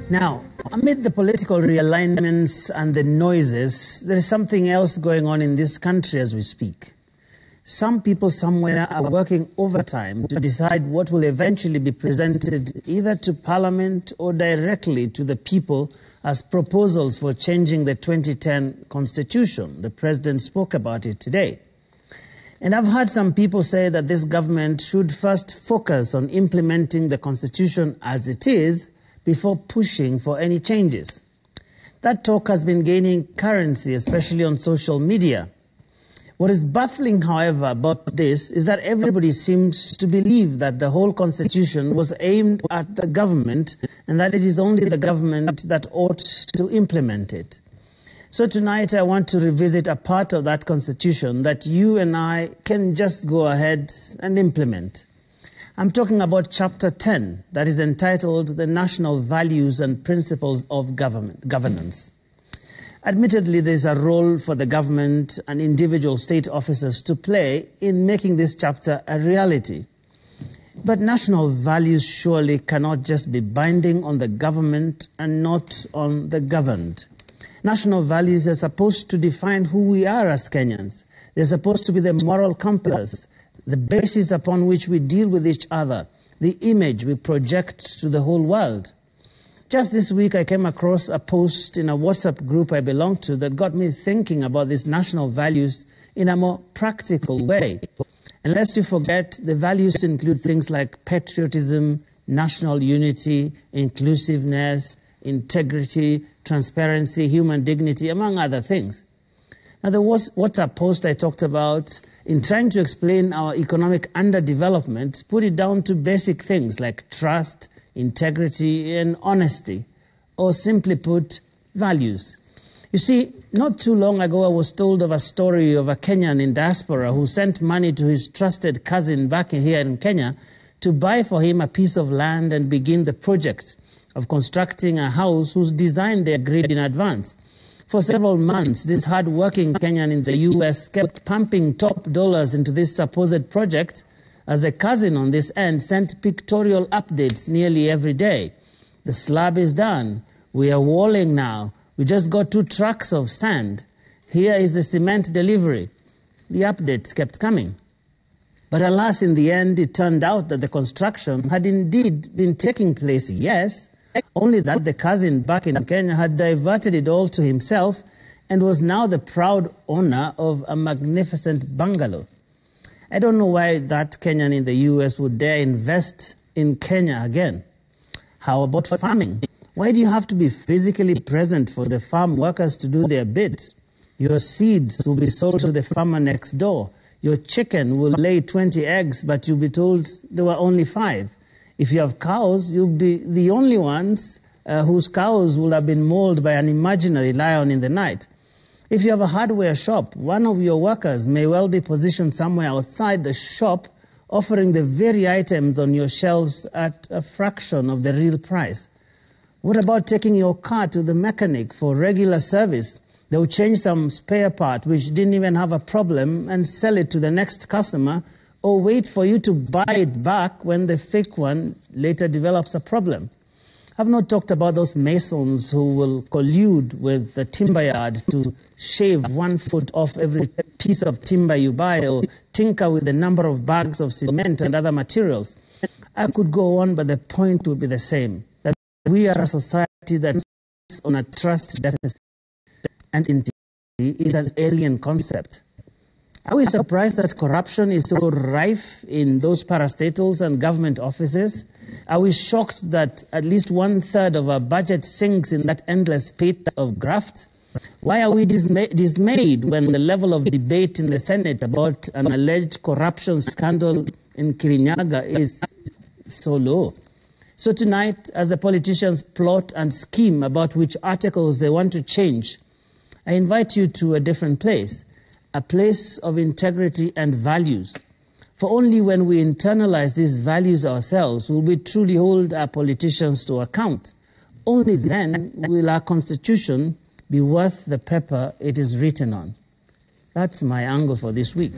Now, amid the political realignments and the noises, there is something else going on in this country as we speak. Some people somewhere are working overtime to decide what will eventually be presented either to Parliament or directly to the people as proposals for changing the 2010 Constitution. The President spoke about it today. And I've heard some people say that this government should first focus on implementing the Constitution as it is before pushing for any changes. That talk has been gaining currency, especially on social media. What is baffling, however, about this is that everybody seems to believe that the whole Constitution was aimed at the government and that it is only the government that ought to implement it. So tonight I want to revisit a part of that Constitution that you and I can just go ahead and implement. I'm talking about Chapter 10, that is entitled The National Values and Principles of Governance. Admittedly, there's a role for the government and individual state officers to play in making this chapter a reality. But national values surely cannot just be binding on the government and not on the governed. National values are supposed to define who we are as Kenyans. They're supposed to be the moral compass, the basis upon which we deal with each other, the image we project to the whole world. Just this week, I came across a post in a WhatsApp group I belong to that got me thinking about these national values in a more practical way. And lest you forget, the values include things like patriotism, national unity, inclusiveness, integrity, transparency, human dignity, among other things. Now, the WhatsApp post I talked about, in trying to explain our economic underdevelopment, put it down to basic things like trust, integrity, and honesty, or simply put, values. You see, not too long ago I was told of a story of a Kenyan in diaspora who sent money to his trusted cousin back here in Kenya to buy for him a piece of land and begin the project of constructing a house whose design they agreed in advance. For several months, this hard-working Kenyan in the U.S. kept pumping top dollars into this supposed project, as the cousin on this end sent pictorial updates nearly every day. The slab is done. We are walling now. We just got 2 trucks of sand. Here is the cement delivery. The updates kept coming. But alas, in the end, it turned out that the construction had indeed been taking place, yes, only that the cousin back in Kenya had diverted it all to himself and was now the proud owner of a magnificent bungalow. I don't know why that Kenyan in the U.S. would dare invest in Kenya again. How about farming? Why do you have to be physically present for the farm workers to do their bit? Your seeds will be sold to the farmer next door. Your chicken will lay 20 eggs, but you'll be told there were only 5. If you have cows, you'll be the only ones whose cows will have been mauled by an imaginary lion in the night. If you have a hardware shop, one of your workers may well be positioned somewhere outside the shop, offering the very items on your shelves at a fraction of the real price. What about taking your car to the mechanic for regular service? They will change some spare part which didn't even have a problem and sell it to the next customer, or wait for you to buy it back when the fake one later develops a problem. I've not talked about those masons who will collude with the timber yard to shave 1 foot off every piece of timber you buy, or tinker with the number of bags of cement and other materials. I could go on, but the point would be the same, that we are a society that is on a trust deficit, and integrity is an alien concept. Are we surprised that corruption is so rife in those parastatals and government offices? Are we shocked that at least 1/3 of our budget sinks in that endless pit of graft? Why are we dismayed when the level of debate in the Senate about an alleged corruption scandal in Kirinyaga is so low? So tonight, as the politicians plot and scheme about which articles they want to change, I invite you to a different place, a place of integrity and values. For only when we internalize these values ourselves will we truly hold our politicians to account. Only then will our Constitution be worth the paper it is written on. That's my angle for this week.